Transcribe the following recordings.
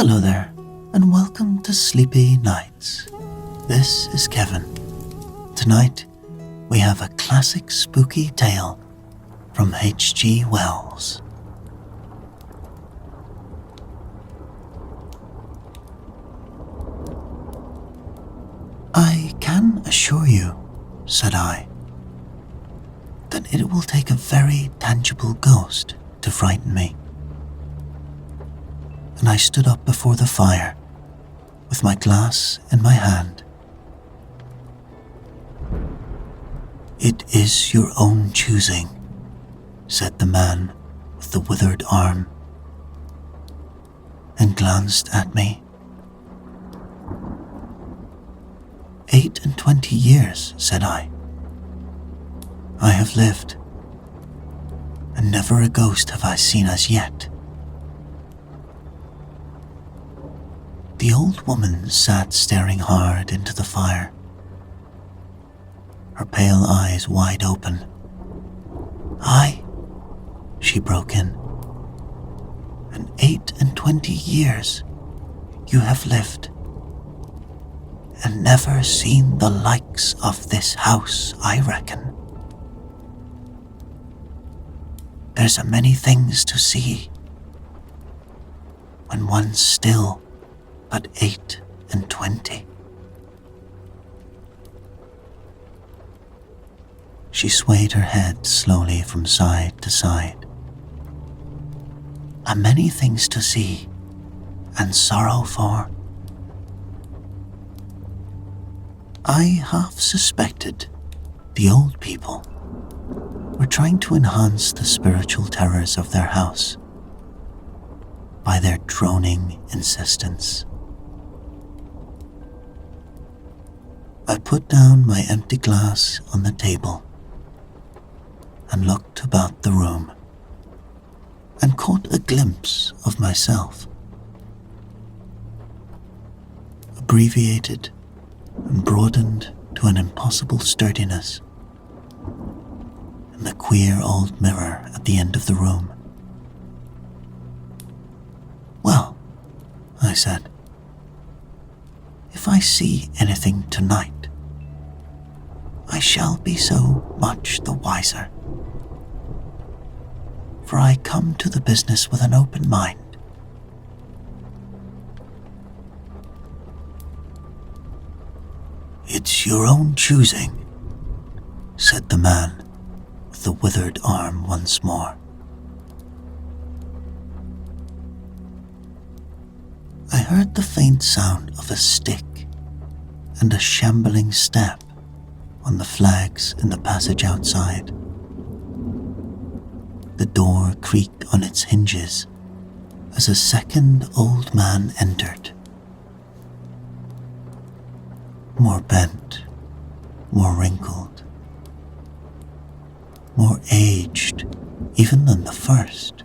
Hello there, and welcome to Sleepy Nights. This is Kevin. Tonight, we have a classic spooky tale from H.G. Wells. I can assure you, said I, that it will take a very tangible ghost to frighten me. And I stood up before the fire, with my glass in my hand. It is your own choosing, said the man with the withered arm, and glanced at me. 28 years, said I have lived, and never a ghost have I seen as yet. The old woman sat staring hard into the fire, her pale eyes wide open. Aye, she broke in, and 28 years you have lived, and never seen the likes of this house, I reckon. There's a many things to see when one's still but 28. She swayed her head slowly from side to side. A many things to see and sorrow for. I half suspected the old people were trying to enhance the spiritual terrors of their house by their droning insistence. I put down my empty glass on the table and looked about the room and caught a glimpse of myself, abbreviated and broadened to an impossible sturdiness, in the queer old mirror at the end of the room. Well, I said, if I see anything tonight, I shall be so much the wiser, for I come to the business with an open mind. It's your own choosing, said the man with the withered arm once more. I heard the faint sound of a stick and a shambling step on the flags in the passage outside. The door creaked on its hinges as a second old man entered. More bent, more wrinkled, more aged even than the first.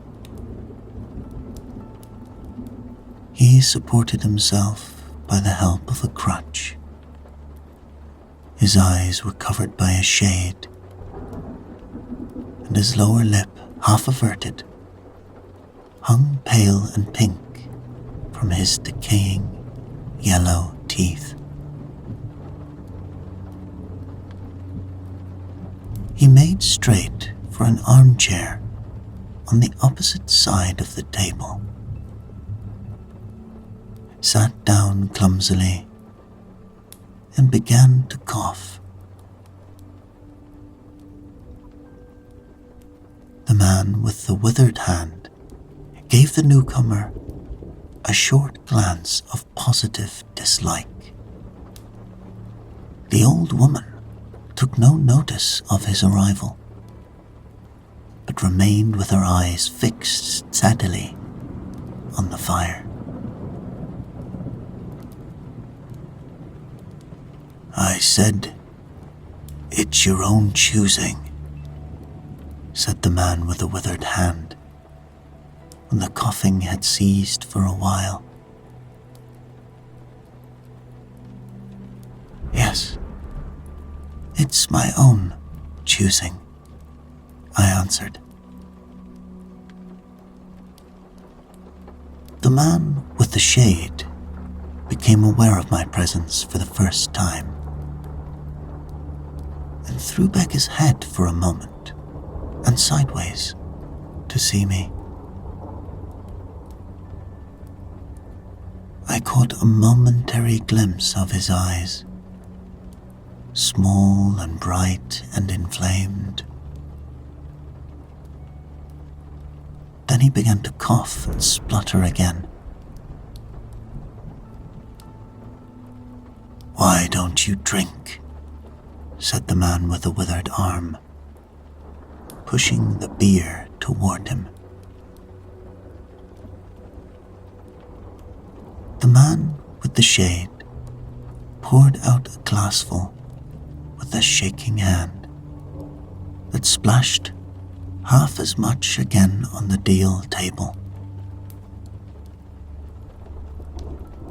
He supported himself by the help of a crutch. His eyes were covered by a shade, and his lower lip, half averted, hung pale and pink from his decaying yellow teeth. He made straight for an armchair on the opposite side of the table, sat down clumsily, and began to cough. The man with the withered hand gave the newcomer a short glance of positive dislike. The old woman took no notice of his arrival, but remained with her eyes fixed steadily on the fire. I said, it's your own choosing, said the man with the withered hand, when the coughing had ceased for a while. Yes, it's my own choosing, I answered. The man with the shade became aware of my presence for the first time and threw back his head for a moment and sideways to see me. I caught a momentary glimpse of his eyes, small and bright and inflamed. Then he began to cough and splutter again. "Why don't you drink?" said the man with the withered arm, pushing the beer toward him. The man with the shade poured out a glassful with a shaking hand that splashed half as much again on the deal table.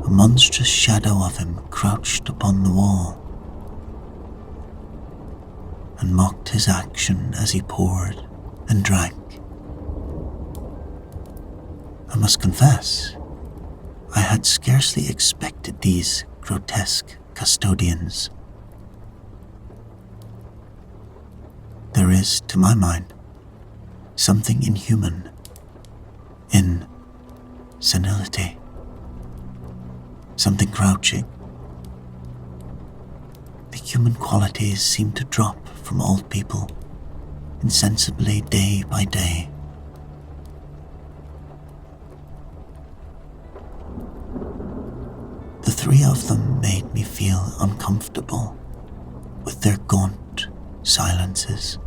A monstrous shadow of him crouched upon the wall and mocked his action as he poured and drank. I must confess, I had scarcely expected these grotesque custodians. There is, to my mind, something inhuman in senility, something crouching. The human qualities seem to drop from old people insensibly day by day. The three of them made me feel uncomfortable with their gaunt silences,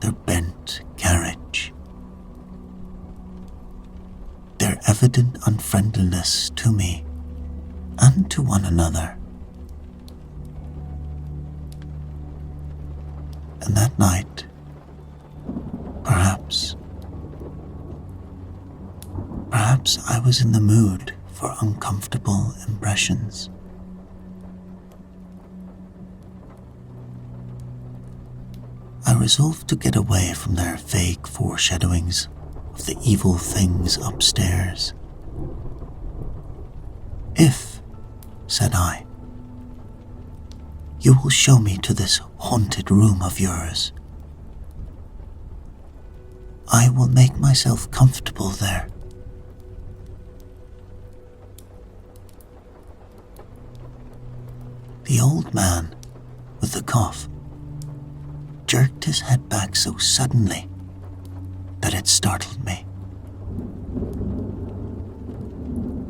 their bent carriage, their evident unfriendliness to me and to one another. And that night, perhaps I was in the mood for uncomfortable impressions. I resolved to get away from their vague foreshadowings of the evil things upstairs. "If," said I, "you will show me to this haunted room of yours, I will make myself comfortable there." The old man with the cough jerked his head back so suddenly that it startled me,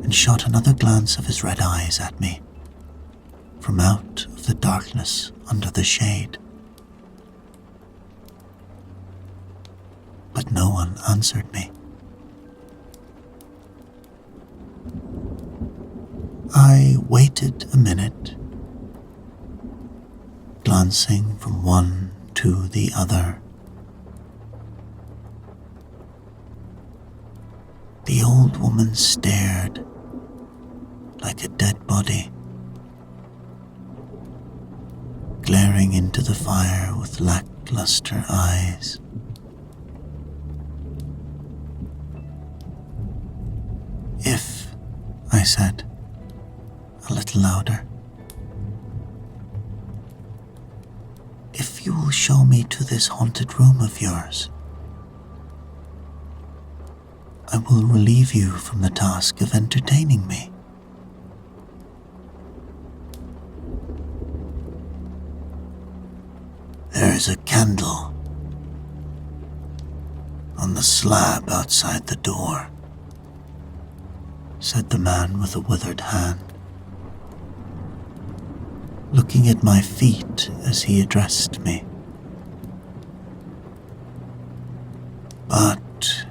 and shot another glance of his red eyes at me from out of the darkness under the shade. But no one answered me. I waited a minute, glancing from one to the other. The old woman stared like a dead body, glaring into the fire with lackluster eyes. "If," I said, a little louder, "if you will show me to this haunted room of yours, I will relieve you from the task of entertaining me." "There is a candle on the slab outside the door," said the man with the withered hand, looking at my feet as he addressed me. "But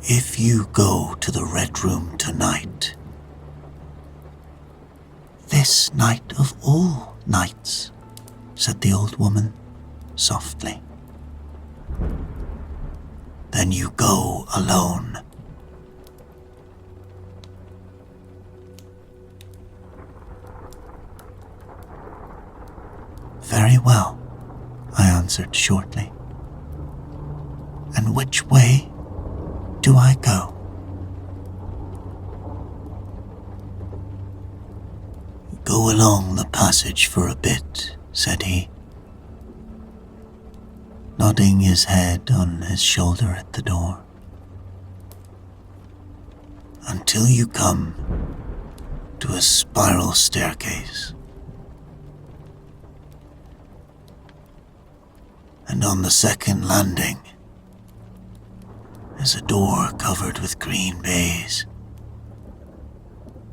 if you go to the Red Room tonight, this night of all nights," said the old woman softly, "then you go alone." "Very well," I answered shortly. "And which way do I go?" Go along the passage for a bit, said he, nodding his head on his shoulder at the door, until you come to a spiral staircase. And on the second landing is a door covered with green baize.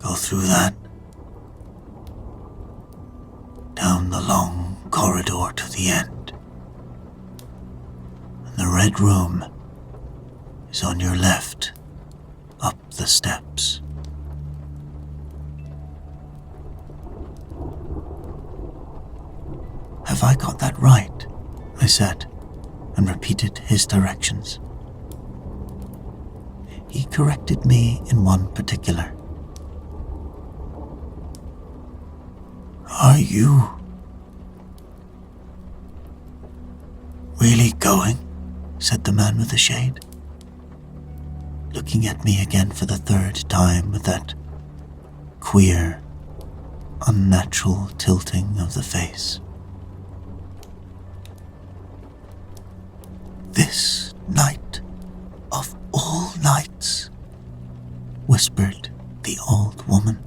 Go through that, down the long corridor to the end. And the red room is on your left, up the steps. Have I got that right? I said, and repeated his directions. He corrected me in one particular. Are you really going? Said the man with the shade, looking at me again for the third time with that queer, unnatural tilting of the face. This night of all nights, whispered the old woman.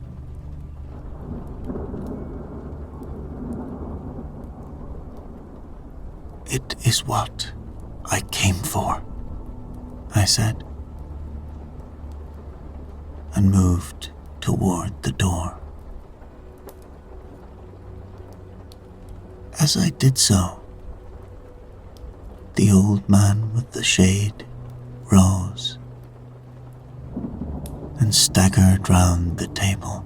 It is what I came for, I said, and moved toward the door. As I did so, the old man with the shade rose and staggered round the table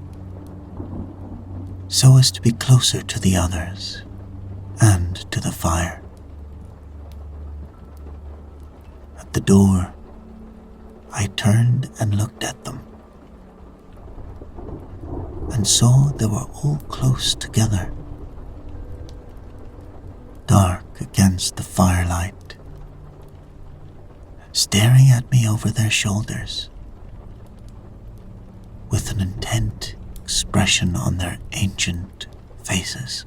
so as to be closer to the others and to the fire. At the door, I turned and looked at them and saw they were all close together, dark against the firelight, staring at me over their shoulders with an intent expression on their ancient faces.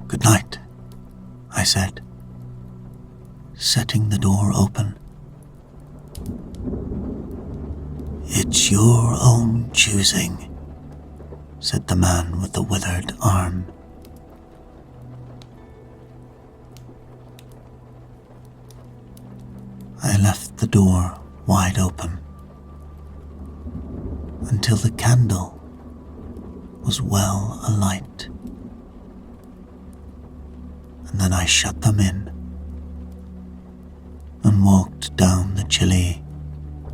Good night, I said, setting the door open. It's your own choosing, said the man with the withered arm. I left the door wide open until the candle was well alight, and then I shut them in and walked down the chilly,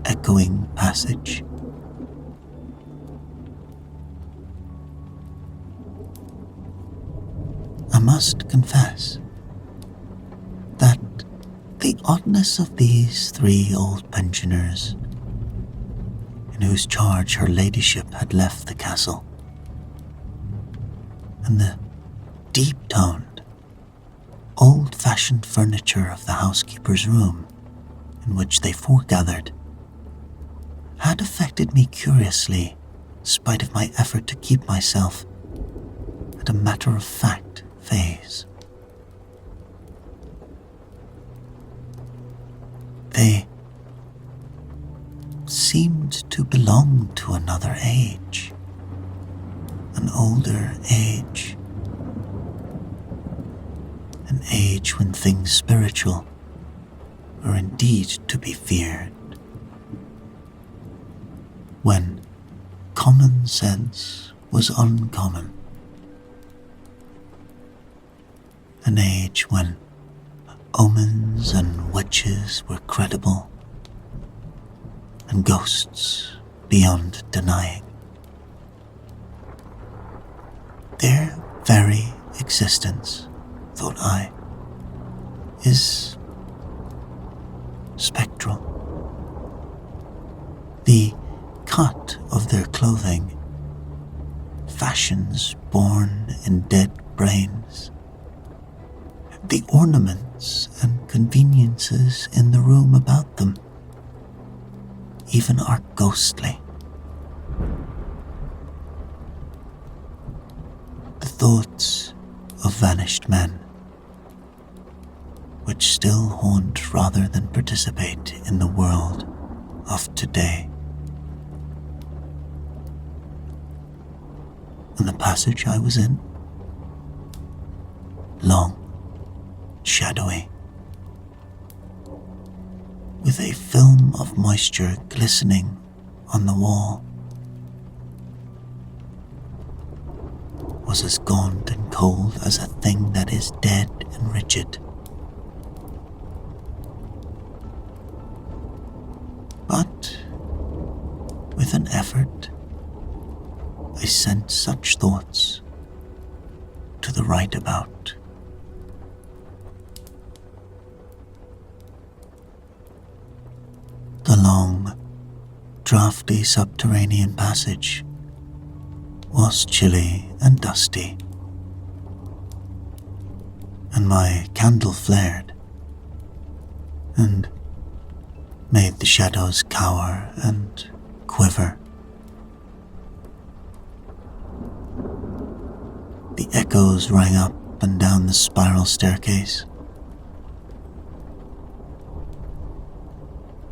echoing passage. I must confess that the oddness of these three old pensioners, in whose charge her ladyship had left the castle, and the deep-toned, old-fashioned furniture of the housekeeper's room in which they foregathered, had affected me curiously, in spite of my effort to keep myself at a matter-of-fact phase. They seemed to belong to another age, an older age, an age when things spiritual were indeed to be feared, when common sense was uncommon, an age when omens and witches were credible, and ghosts beyond denying. Their very existence, thought I, is spectral. The cut of their clothing, fashions born in dead brains, the ornaments and conveniences in the room about them, even are ghostly. The thoughts of vanished men, which still haunt rather than participate in the world of today. And the passage I was in, long, shadowy, with a film of moisture glistening on the wall, was as gaunt and cold as a thing that is dead and rigid. But with an effort, I sent such thoughts to the right about. The long, drafty subterranean passage was chilly and dusty, and my candle flared and made the shadows cower and quiver. The echoes rang up and down the spiral staircase,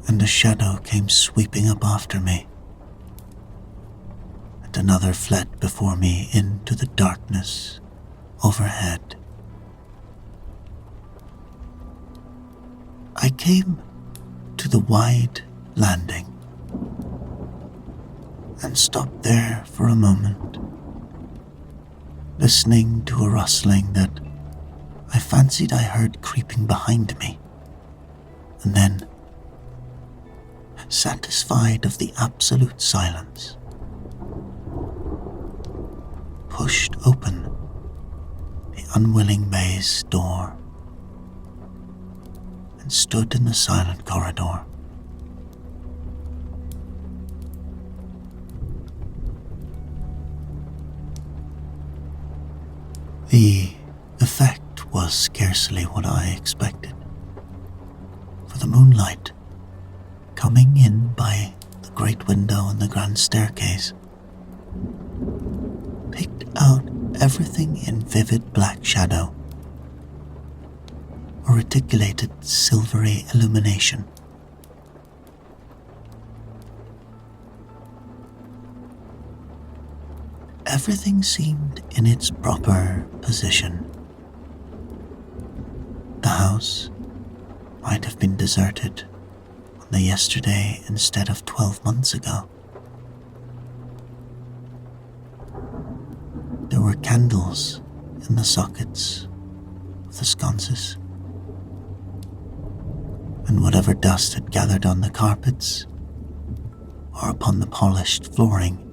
and a shadow came sweeping up after me, and another fled before me into the darkness overhead. I came to the wide landing and stopped there for a moment, listening to a rustling that I fancied I heard creeping behind me, and then, satisfied of the absolute silence, pushed open the unwilling maze door and stood in the silent corridor. The effect was scarcely what I expected, for the moonlight, coming in by the great window and the grand staircase, picked out everything in vivid black shadow, or reticulated silvery illumination. Everything seemed in its proper position. The house might have been deserted on the yesterday instead of 12 months ago. There were candles in the sockets of the sconces, and whatever dust had gathered on the carpets or upon the polished flooring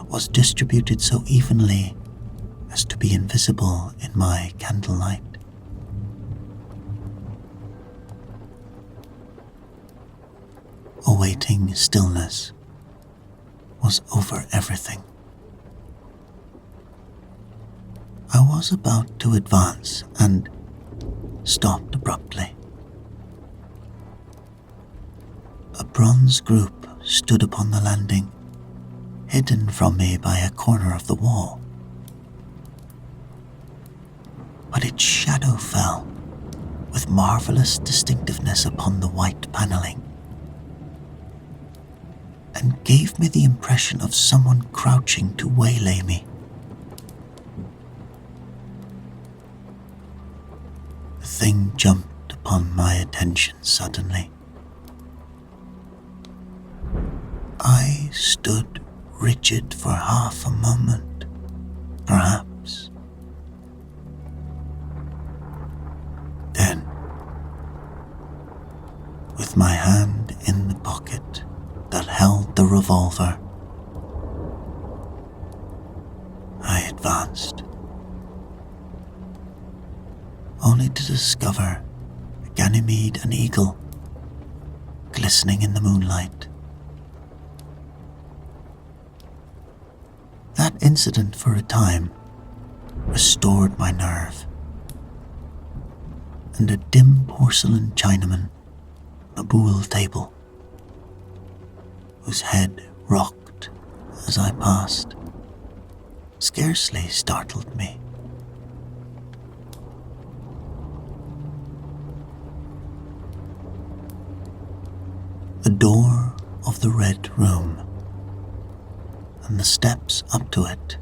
was distributed so evenly as to be invisible in my candlelight. Awaiting stillness was over everything. I was about to advance and stopped abruptly. A bronze group stood upon the landing, hidden from me by a corner of the wall. But its shadow fell with marvelous distinctiveness upon the white paneling, and gave me the impression of someone crouching to waylay me. The thing jumped upon my attention suddenly. I stood rigid for half a moment, perhaps. Then, with my hand in the pocket that held the revolver, I advanced, only to discover a Ganymede and eagle glistening in the moonlight. That incident for a time restored my nerve, and a dim porcelain Chinaman on a buhl table whose head rocked as I passed, scarcely startled me. The door of the red room and the steps up to it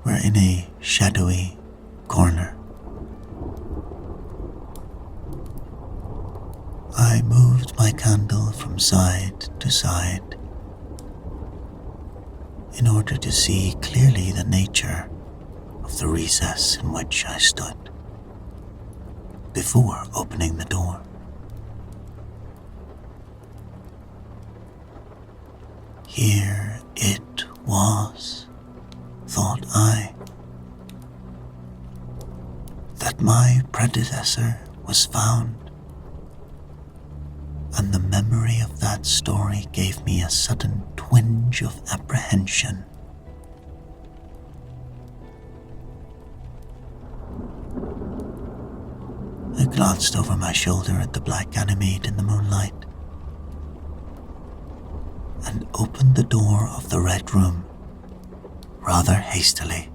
were in a shadowy corner. I moved my candle from side to side in order to see clearly the nature of the recess in which I stood before opening the door. Here it was, thought I, that my predecessor was found, and the memory of that story gave me a sudden twinge of apprehension. I glanced over my shoulder at the black Ganymede in the moonlight and opened the door of the red room rather hastily,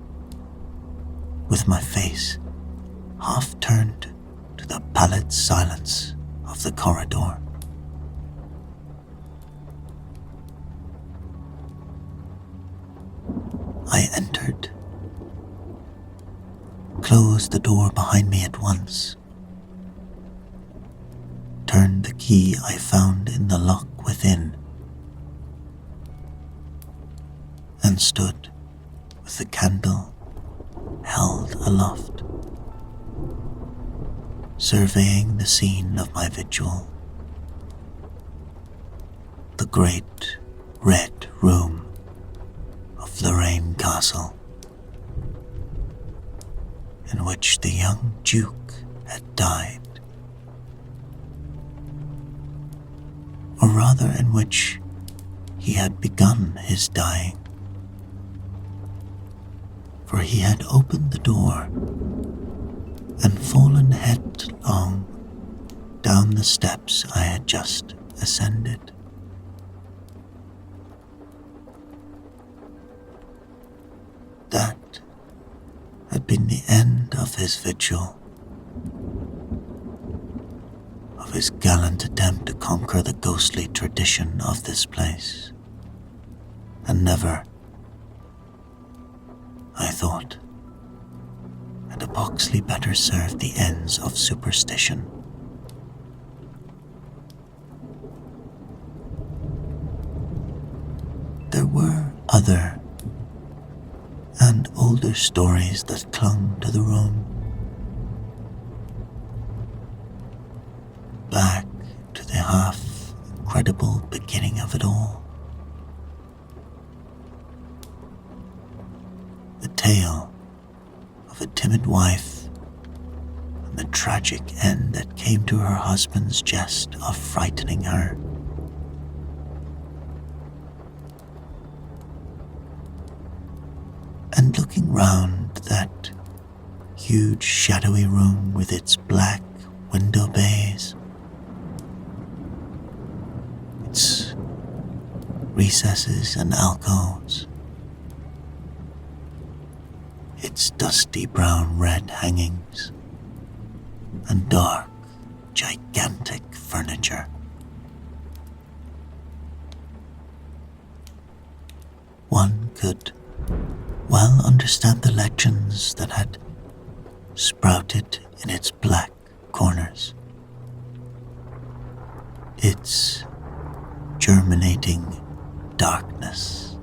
with my face half turned to the pallid silence of the corridor. I entered, closed the door behind me at once, turned the key I found in the lock within, and stood with the candle held aloft, surveying the scene of my vigil. The great red room of Lorraine Castle, in which the young Duke had died, or rather in which he had begun his dying, for he had opened the door and fallen headlong down the steps I had just ascended. That had been the end of his vigil, of his gallant attempt to conquer the ghostly tradition of this place, and never, I thought, had a Boxley better served the ends of superstition. There were other and older stories that clung to the room, back to the half-incredible beginning of it all. The tale of a timid wife and the tragic end that came to her husband's jest of frightening her. And looking round that huge shadowy room with its black window bays, its recesses and alcoves, its dusty brown red hangings and dark, gigantic furniture, one could well understand the legends that had sprouted in its black corners, its germinating darkness.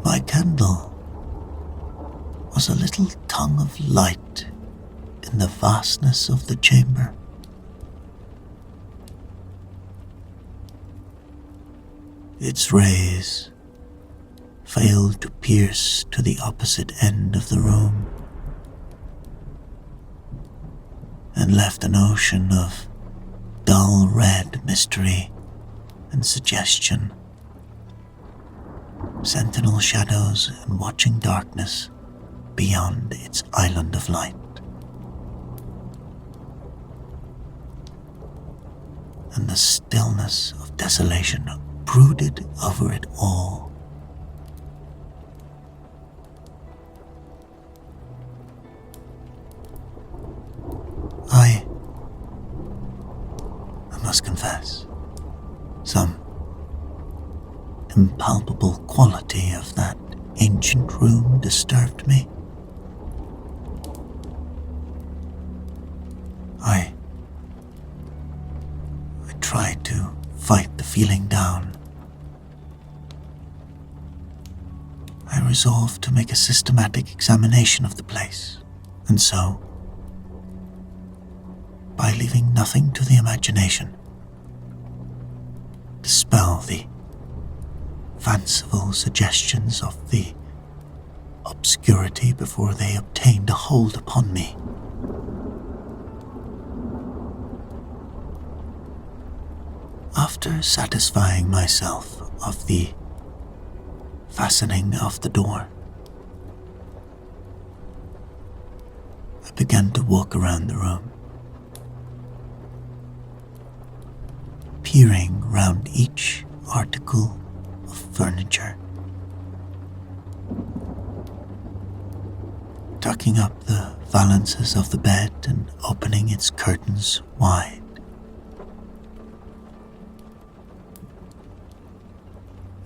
My candle was a little tongue of light in the vastness of the chamber. Its rays failed to pierce to the opposite end of the room and left an ocean of dull red mystery and suggestion, sentinel shadows and watching darkness beyond its island of light. and the stillness of desolation brooded over it all. I must confess, some impalpable quality of that ancient room disturbed me. I tried to fight the feeling down. I resolved to make a systematic examination of the place, and so, by leaving nothing to the imagination, dispel the fanciful suggestions of the obscurity before they obtained a hold upon me. After satisfying myself of the fastening of the door, I began to walk around the room, peering round each article of furniture, tucking up the valances of the bed and opening its curtains wide.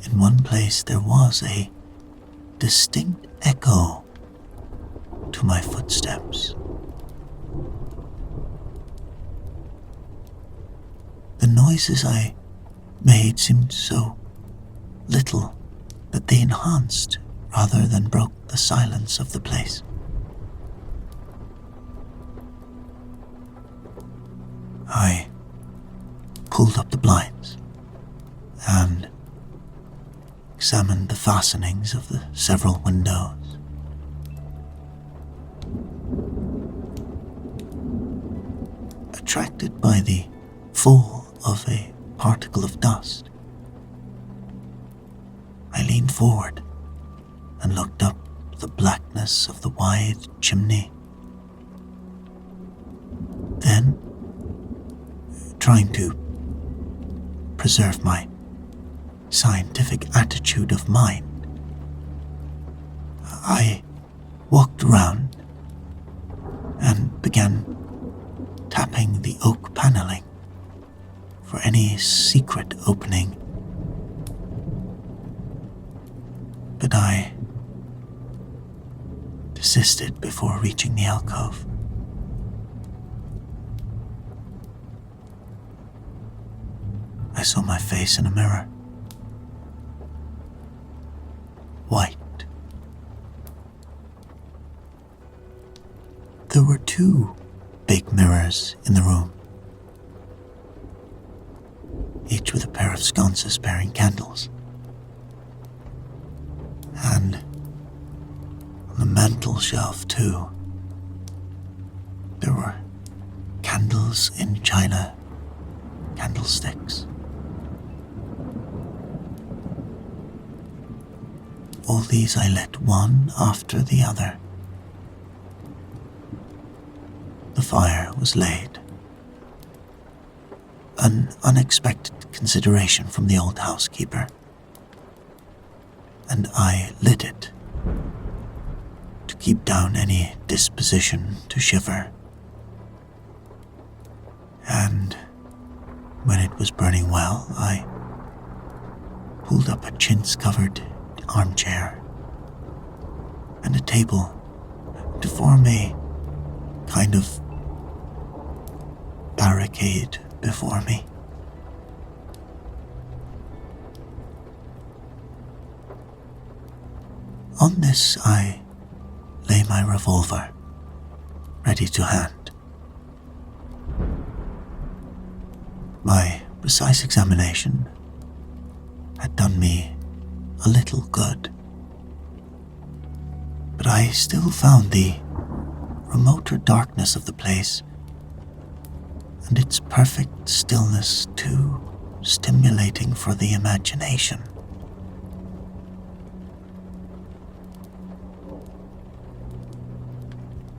In one place there was a distinct echo to my footsteps. The noises I made seemed so little that they enhanced rather than broke the silence of the place. I pulled up the blinds and examined the fastenings of the several windows. Attracted by the fall of a particle of dust, I leaned forward and looked up the blackness of the wide chimney. Then, trying to preserve my scientific attitude of mind, I walked around and began tapping the oak paneling for any secret opening. But I desisted before reaching the alcove. I saw my face in a mirror. White. There were 2 big mirrors in the room, each with a pair of sconces bearing candles. And on the mantel shelf, too, there were candles in china candlesticks. All these I lit one after the other. The fire was laid. An unexpected consideration from the old housekeeper, and I lit it to keep down any disposition to shiver. And when it was burning well, I pulled up a chintz-covered armchair and a table to form a kind of barricade before me. On this I lay my revolver, ready to hand. My precise examination had done me a little good, but I still found the remoter darkness of the place and its perfect stillness too stimulating for the imagination.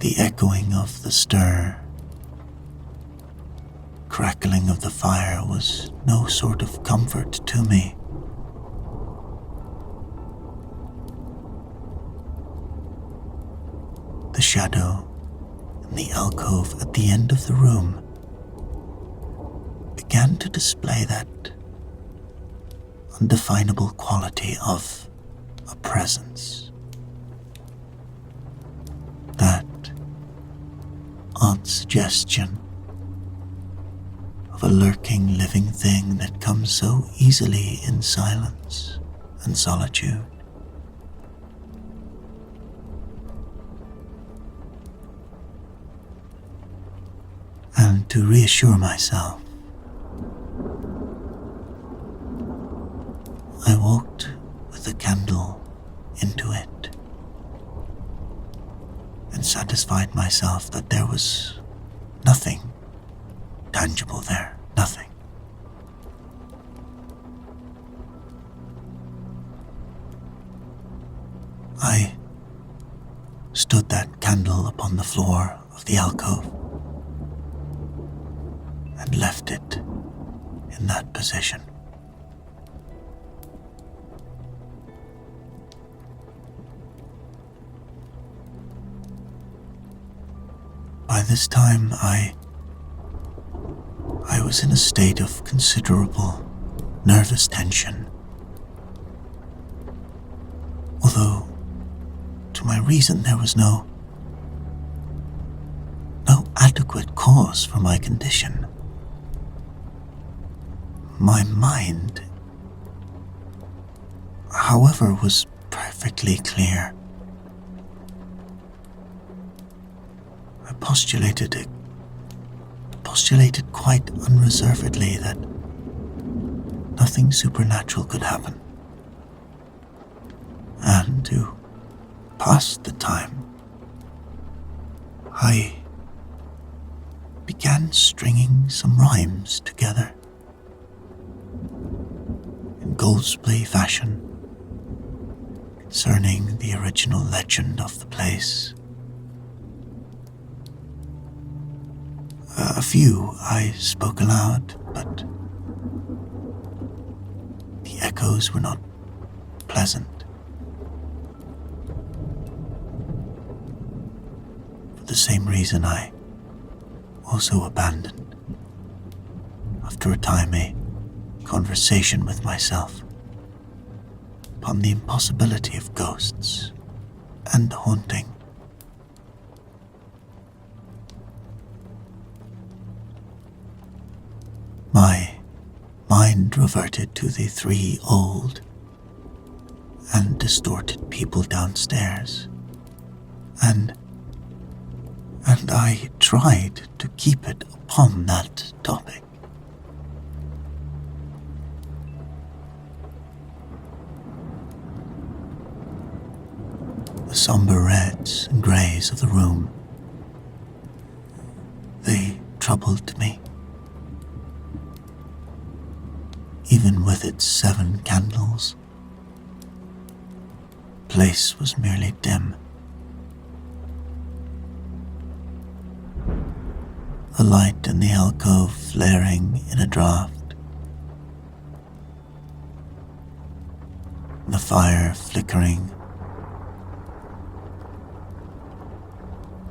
The echoing of the stir crackling of the fire was no sort of comfort to me. The shadow in the alcove at the end of the room began to display that undefinable quality of a presence. That odd suggestion of a lurking living thing that comes so easily in silence and solitude. And to reassure myself, I walked with the candle into it and satisfied myself that there was nothing tangible there, nothing. I stood that candle upon the floor of the alcove and left it in that position. By this time, I was in a state of considerable nervous tension. Although, to my reason, there was no adequate cause for my condition. My mind, however, was perfectly clear. I postulated quite unreservedly that nothing supernatural could happen. And to pass the time, I began stringing some rhymes together in Goldsplay fashion concerning the original legend of the place. A few I spoke aloud, but the echoes were not pleasant. For the same reason, I also abandoned, after a time, a conversation with myself upon the impossibility of ghosts and haunting. My mind reverted to the three old and distorted people downstairs, and I tried to keep it upon that topic. The somber reds and greys of the room, they troubled me. Even with its 7 candles, the place was merely dim. The light in the alcove flaring in a draught, the fire flickering,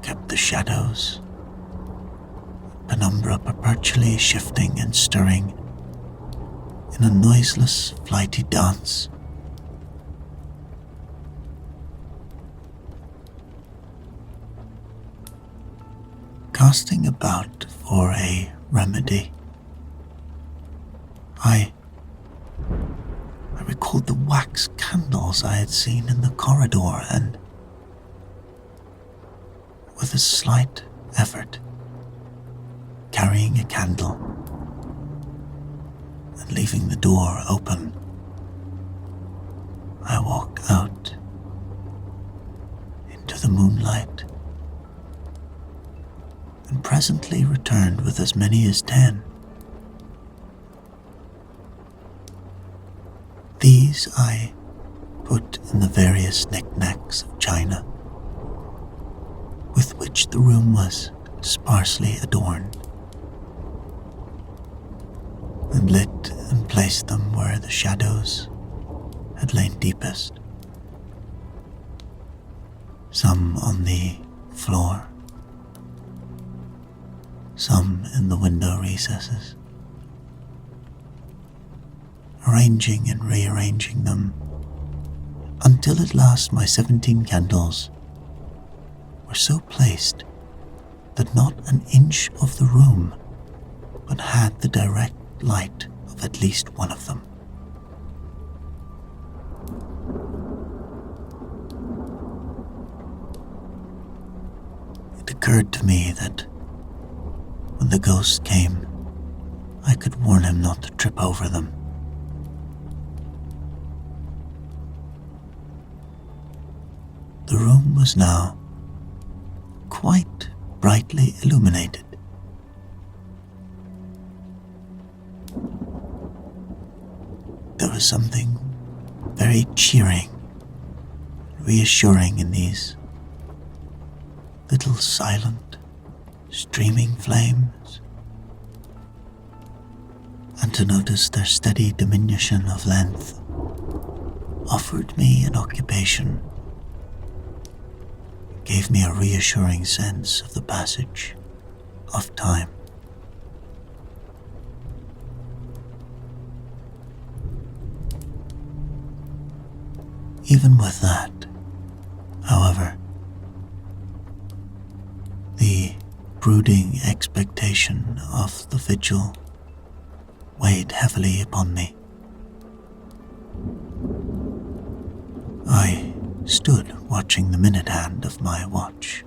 kept the shadows, penumbra perpetually shifting and stirring in a noiseless, flighty dance. Casting about for a remedy, I recalled the wax candles I had seen in the corridor, and with a slight effort, carrying a candle and leaving the door open, I walked out into the moonlight and presently returned with as many as 10. These I put in the various knickknacks of china with which the room was sparsely adorned. and lit and placed them where the shadows had lain deepest. Some on the floor, some in the window recesses, arranging and rearranging them until at last my 17 candles were so placed that not an inch of the room but had the direct light of at least one of them. It occurred to me that when the ghost came, I could warn him not to trip over them. The room was now quite brightly illuminated. There was something very cheering, reassuring in these little silent, streaming flames, and to notice their steady diminution of length offered me an occupation, gave me a reassuring sense of the passage of time. Even with that, however, the brooding expectation of the vigil weighed heavily upon me. I stood watching the minute hand of my watch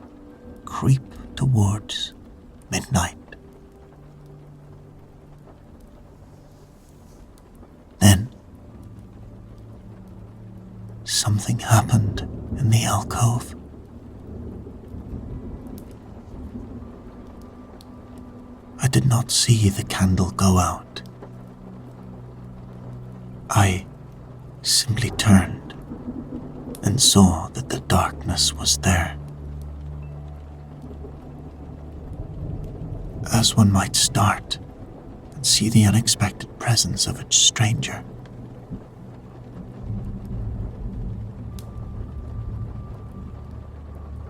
creep towards midnight. Then something happened in the alcove. I did not see the candle go out. I simply turned and saw that the darkness was there. As one might start and see the unexpected presence of a stranger.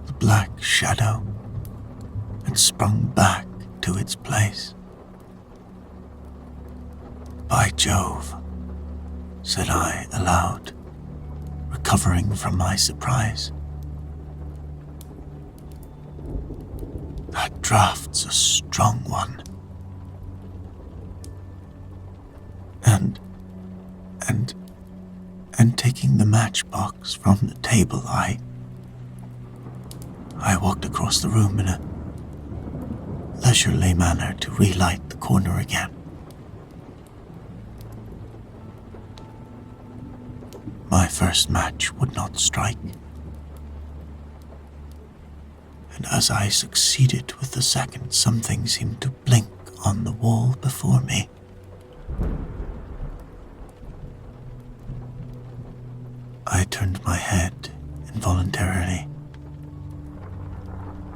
The black shadow had sprung back to its place. "By Jove," said I aloud, recovering from my surprise. "That draft's a strong one." And taking the matchbox from the table, I walked across the room in a leisurely manner to relight the corner again. My first match would not strike, and as I succeeded with the second, something seemed to blink on the wall before me. I turned my head involuntarily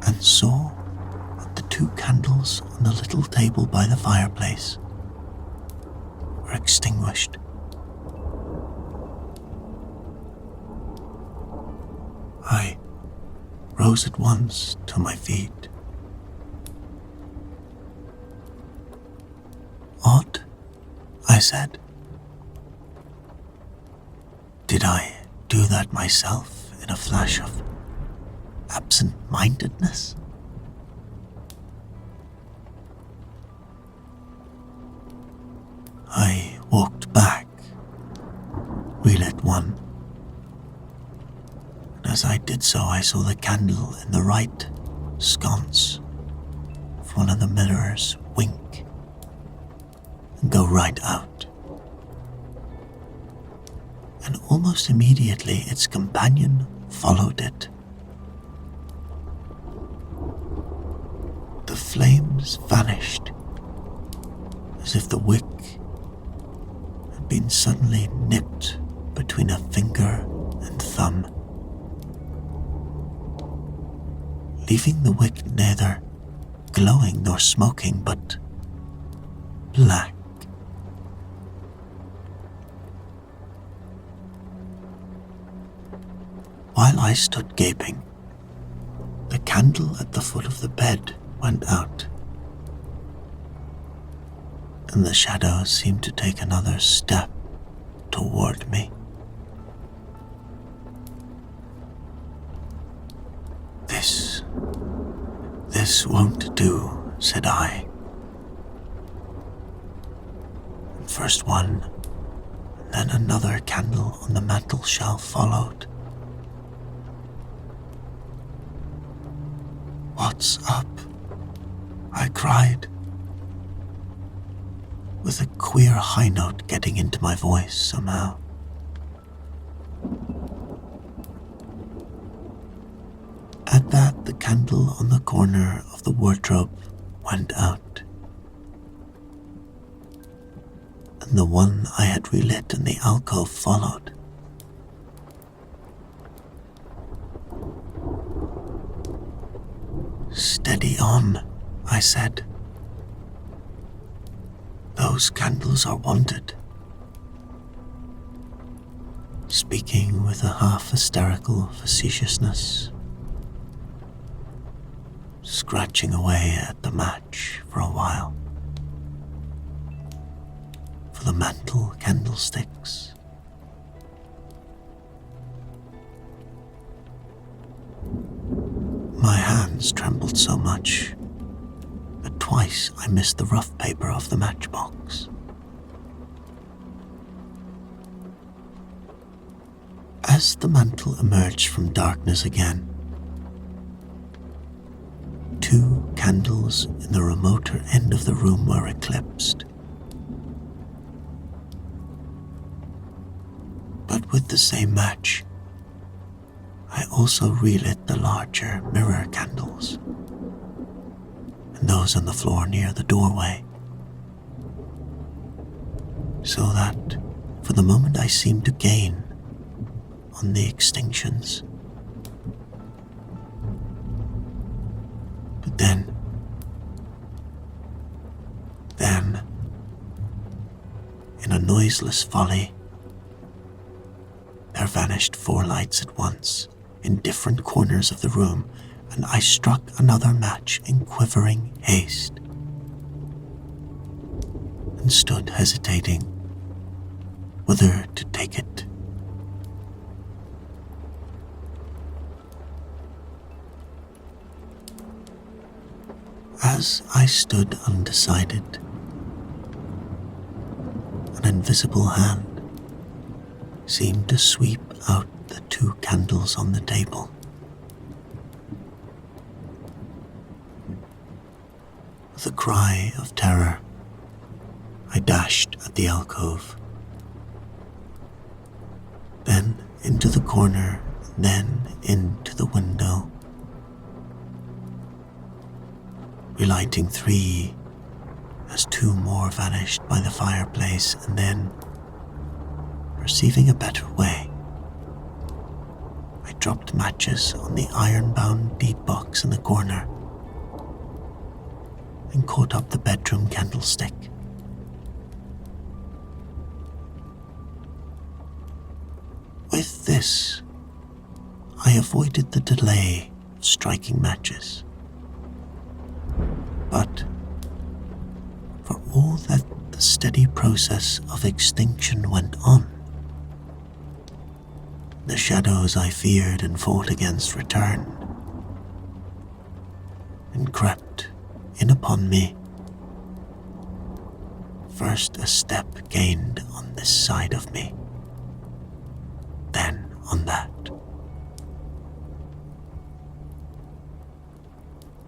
and saw that the 2 candles on the little table by the fireplace were extinguished. I rose at once to my feet. "Odd," I said. "Did I do that myself in a flash of absent-mindedness?" I walked back, relit one, and as I did so I saw the candle in the right sconce of one of the mirrors wink and go right out. And almost immediately its companion followed it. The flames vanished, as if the wick had been suddenly nipped between a finger and thumb, leaving the wick neither glowing nor smoking, but black while I stood gaping, the candle at the foot of the bed went out, and the shadow seemed to take another step toward me. This won't do, said I. And first one, then another candle on the mantel shelf followed. "What's up?" I cried, with a queer high note getting into my voice somehow. At that, the candle on the corner of the wardrobe went out, and the one I had relit in the alcove followed. "Steady on," I said. "Those candles are wanted," speaking with a half-hysterical facetiousness, scratching away at the match for a while. For the mantel candlesticks. My hands trembled so much that twice I missed the rough paper of the matchbox. As the mantel emerged from darkness again, 2 candles in the remoter end of the room were eclipsed. But with the same match, I also relit the larger mirror candles, and those on the floor near the doorway, so that for the moment I seemed to gain on the extinctions. But then, in a noiseless volley, there vanished 4 lights at once in different corners of the room, and I struck another match in quivering haste, and stood hesitating whether to take it. As I stood undecided, an invisible hand seemed to sweep out the 2 candles on the table. With a cry of terror, I dashed at the alcove, then into the corner, then into the window, relighting 3 as 2 more vanished by the fireplace, and then, perceiving a better way, I dropped matches on the iron-bound deed box in the corner and caught up the bedroom candlestick. With this, I avoided the delay of striking matches. But for all that the steady process of extinction went on, the shadows I feared and fought against returned, and crept in upon me. First a step gained on this side of me, then on that.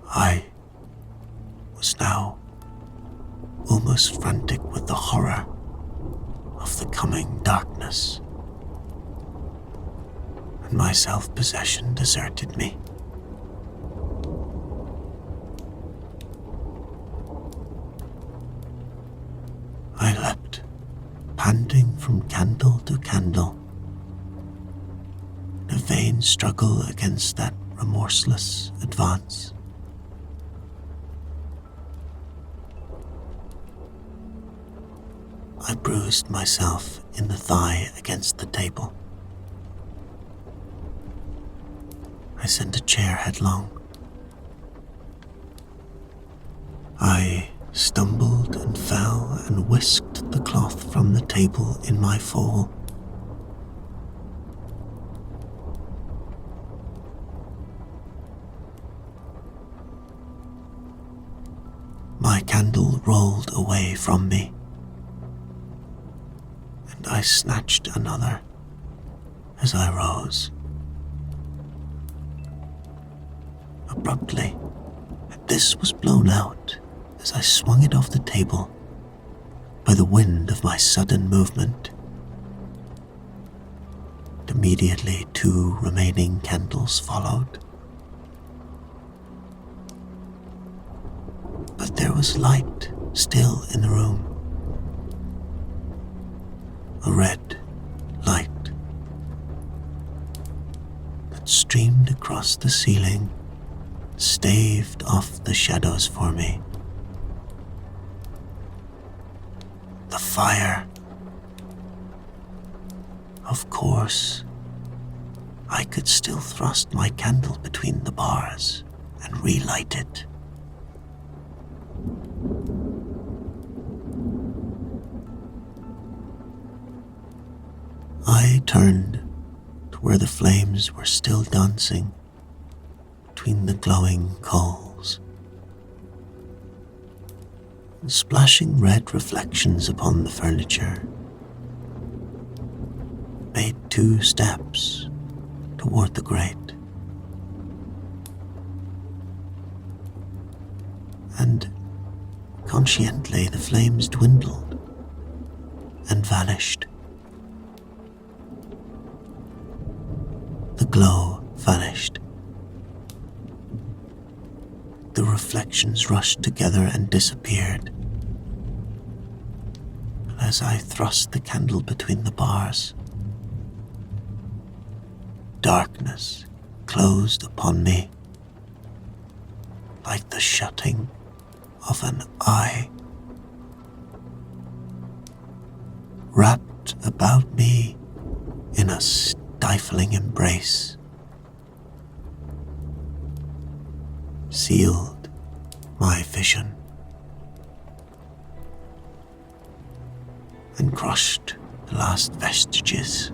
I was now almost frantic with the horror of the coming darkness, and my self-possession deserted me. I leapt, panting from candle to candle, in a vain struggle against that remorseless advance. I bruised myself in the thigh against the table, I sent a chair headlong. I stumbled and fell and whisked the cloth from the table in my fall. My candle rolled away from me, and I snatched another as I rose. Abruptly, this was blown out as I swung it off the table by the wind of my sudden movement. And immediately 2 remaining candles followed. But there was light still in the room. A red light that streamed across the ceiling, staved off the shadows for me. The fire. Of course, I could still thrust my candle between the bars and relight it. I turned to where the flames were still dancing between the glowing coals, splashing red reflections upon the furniture. Made 2 steps toward the grate, and consciently the flames dwindled and vanished. The glow vanished. The reflections rushed together and disappeared. And as I thrust the candle between the bars, darkness closed upon me like the shutting of an eye. Wrapped about me in a stifling embrace, sealed my vision, and crushed the last vestiges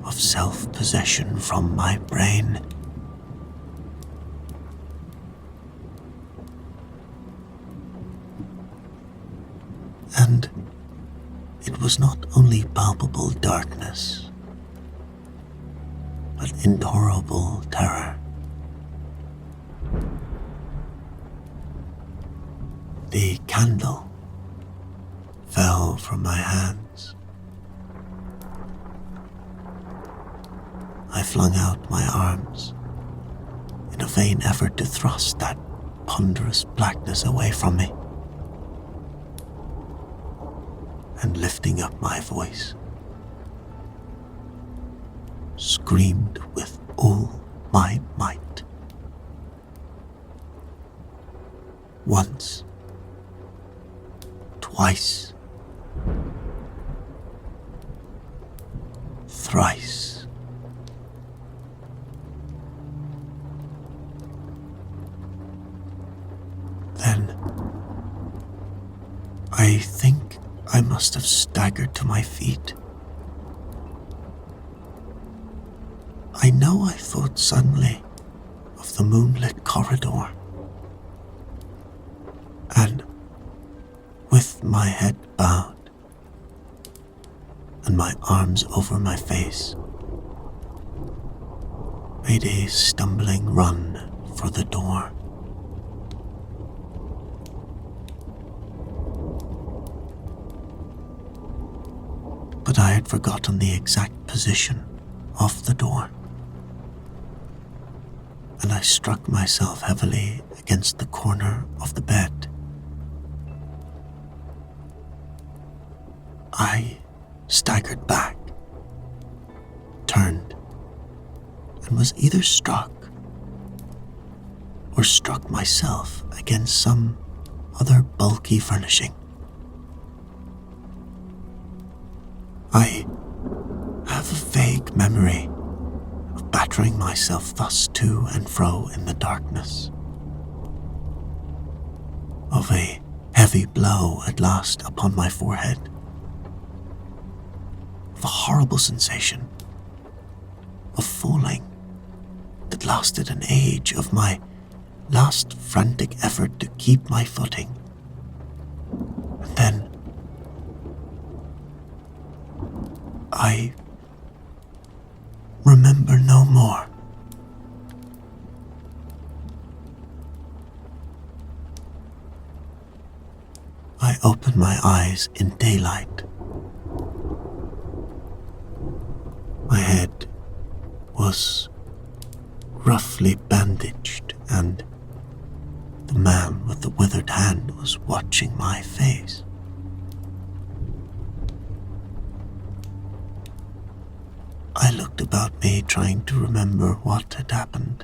of self-possession from my brain. And it was not only palpable darkness, but intolerable terror. The candle fell from my hands. I flung out my arms in a vain effort to thrust that ponderous blackness away from me, and lifting up my voice, screamed with all my might. Once, twice, thrice. Then, I think I must have staggered to my feet. I know I thought suddenly of the moonlit corridor, and with my head bowed and my arms over my face, made a stumbling run for the door. But I had forgotten the exact position of the door, and I struck myself heavily against the corner of the bed. I staggered back, turned, and was either struck or struck myself against some other bulky furnishing. I have a vague memory of bat tottering myself thus to and fro in the darkness, of a heavy blow at last upon my forehead, of a horrible sensation of falling that lasted an age, of my last frantic effort to keep my footing, and then I remember no more. I opened my eyes in daylight. My head was roughly bandaged, and the man with the withered hand was watching my face. I looked about me, trying to remember what had happened.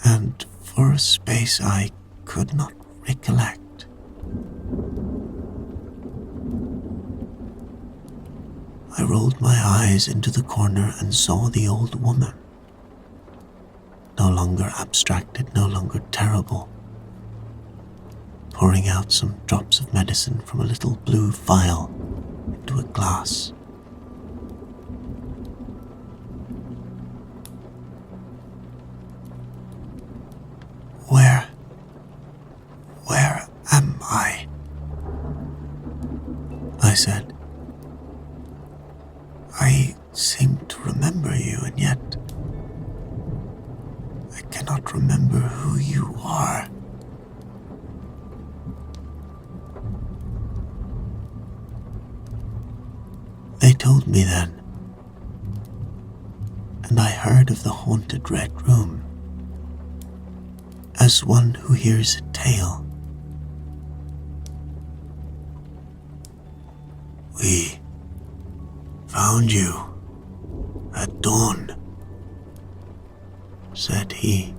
And for a space I could not recollect. I rolled my eyes into the corner and saw the old woman, no longer abstracted, no longer terrible, pouring out some drops of medicine from a little blue vial into a glass. Where am I? I said. I seem to remember you, and yet I cannot remember who you are. They told me then, and I heard of the haunted Red Room as one who hears a tale. We found you at dawn, said he,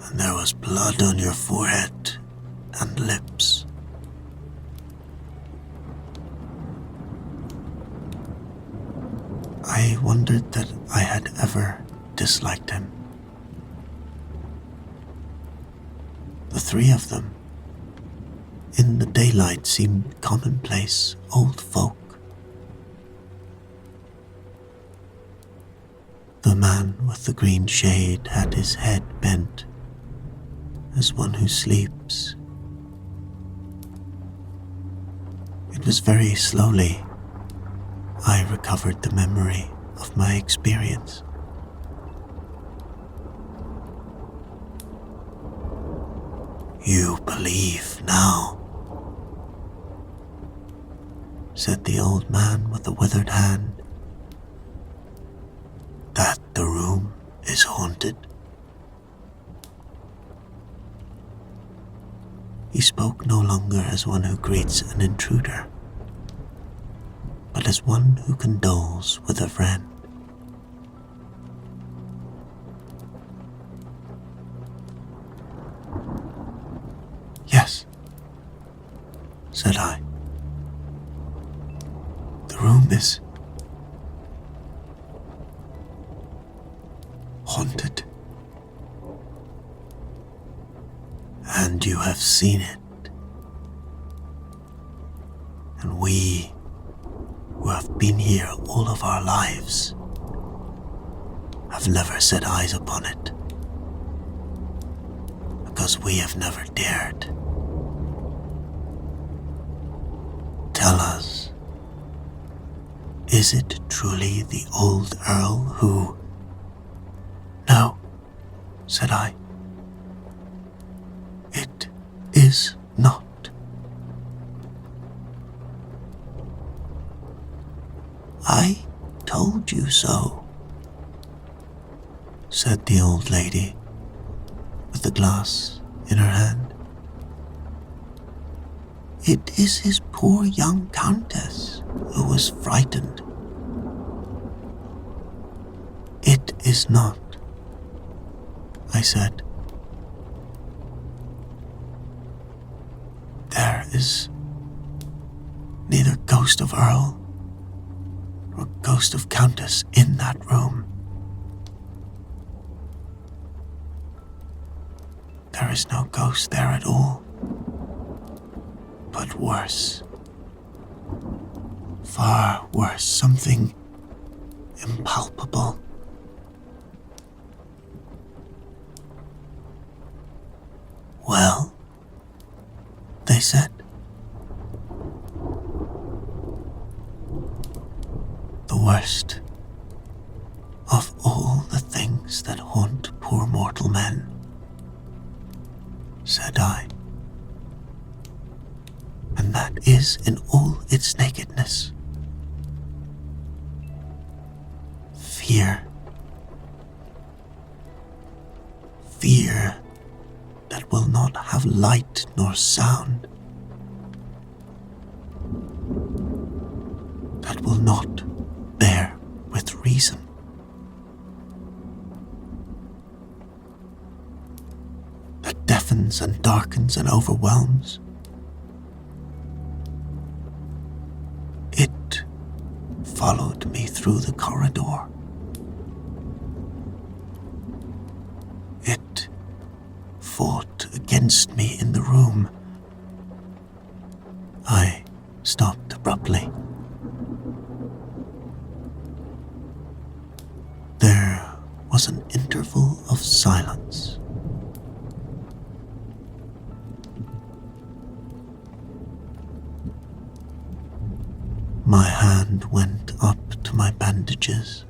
and there was blood on your forehead and lips. I wondered that I had ever disliked him. The three of them, in the daylight, seemed commonplace old folk. The man with the green shade had his head bent as one who sleeps. It was very slowly I recovered the memory of my experience. You believe now, said the old man with the withered hand, that the room is haunted? He spoke no longer as one who greets an intruder, but as one who condoles with a friend. Yes, said I. The room is haunted. And you have seen it. And we, who have been here all of our lives, have never set eyes upon it, because we have never dared. Tell us, is it truly the old Earl who... No, said I. It is not. I told you so, said the old lady with the glass in her hand. It is his poor young countess who was frightened. It is not, I said. There is neither ghost of Earl nor ghost of Countess in that room. There is no ghost there at all, but worse, far worse, something impalpable. Well, they said, the worst of all the things that haunt poor mortal men, said I, and that is in all its nakedness. Fear. Fear that will not have light nor sound, that will not bear with reason. That deafens and darkens and overwhelms. It followed me through the corridor. It fought against me in the room. I stopped abruptly. There was an interval of silence. My hand went up to my bandages.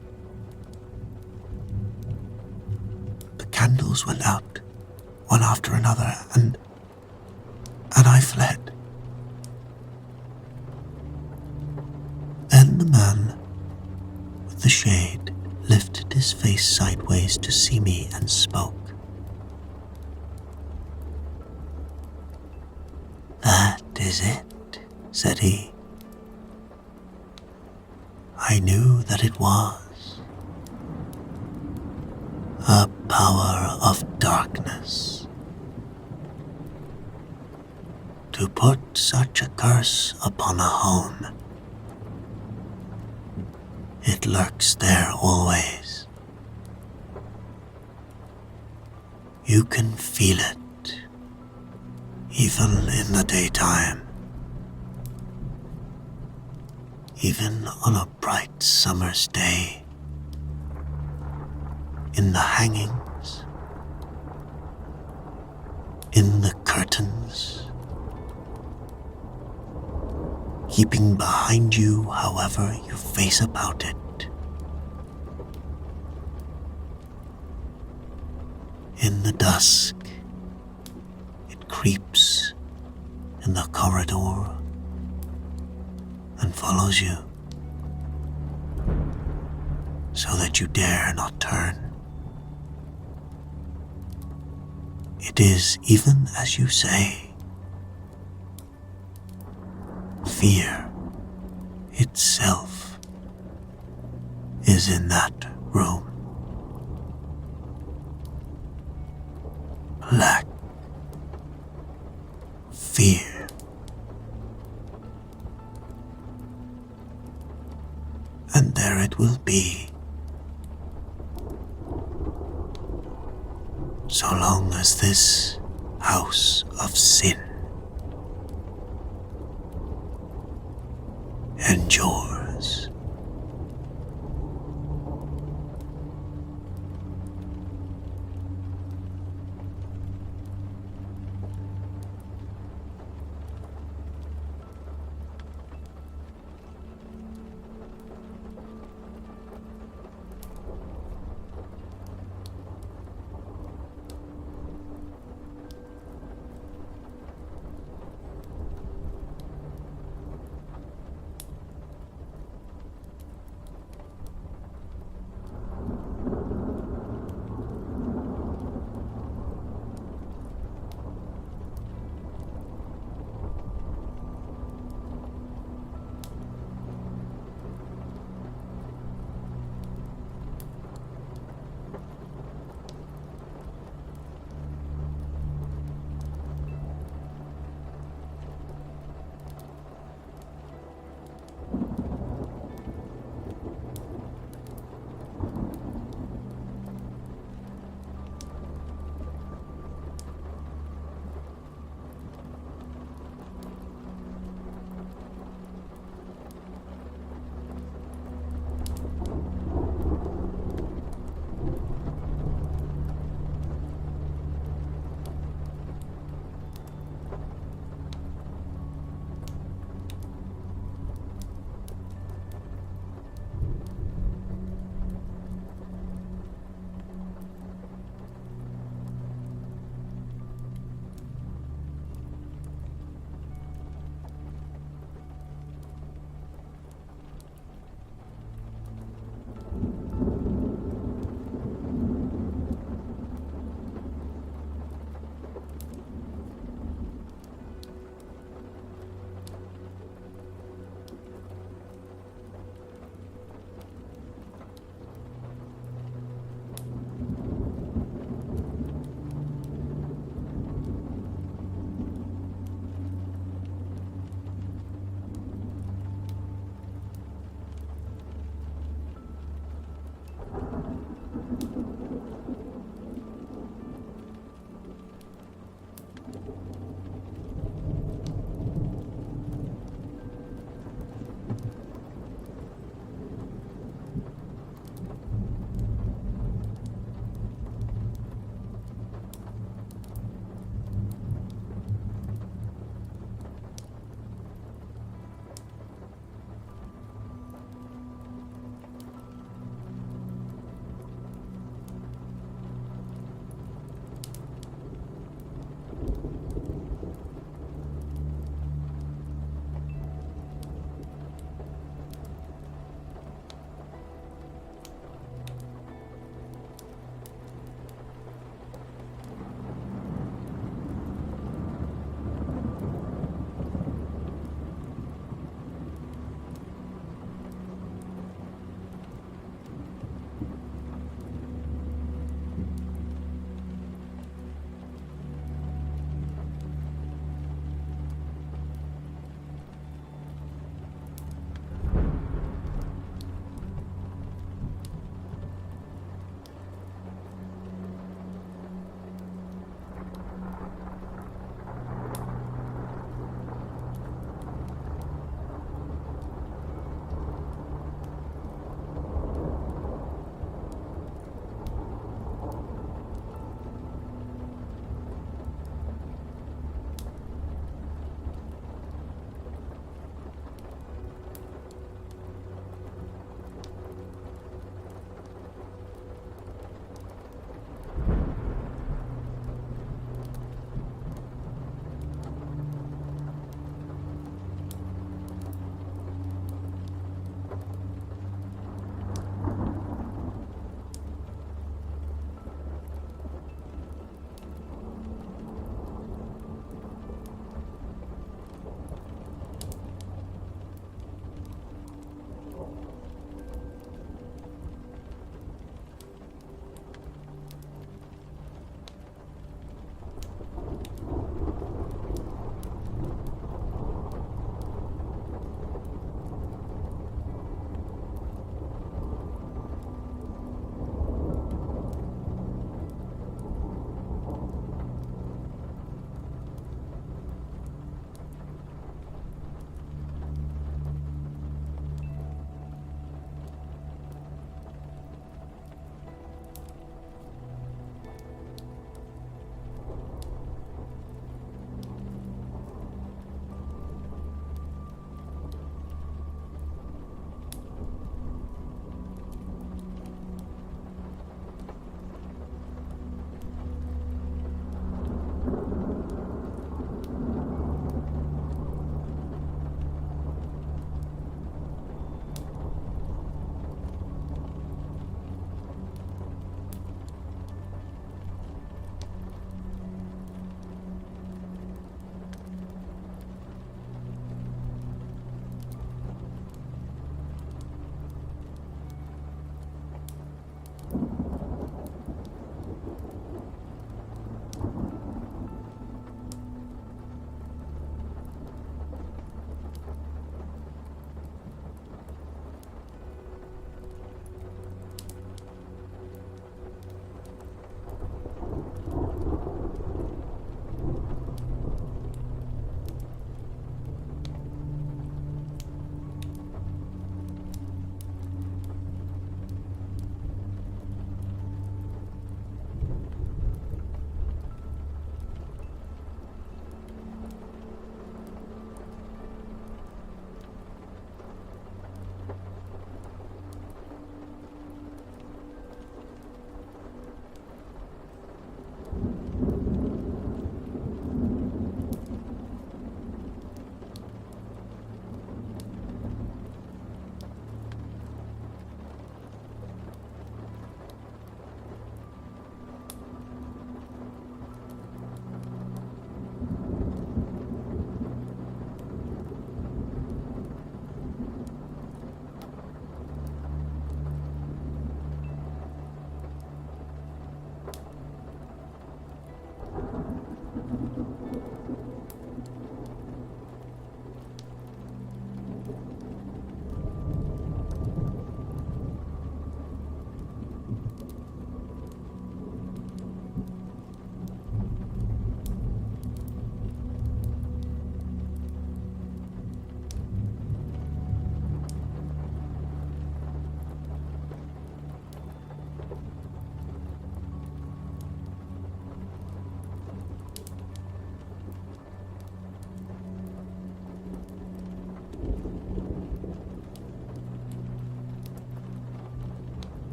The candles went out, one after another, and I fled. Then the man with the shade lifted his face sideways to see me and spoke. "That is it," said he. I knew that it was a power of darkness. To put such a curse upon a home, it lurks there always. You can feel it, even in the daytime. Even on a bright summer's day, in the hangings, in the curtains, keeping behind you however you face about it, in the dusk, it creeps in the corridor and follows you, so that you dare not turn. It is even as you say. Fear itself is in that room. Black fear. And there it will be, so long as this house of sin endures.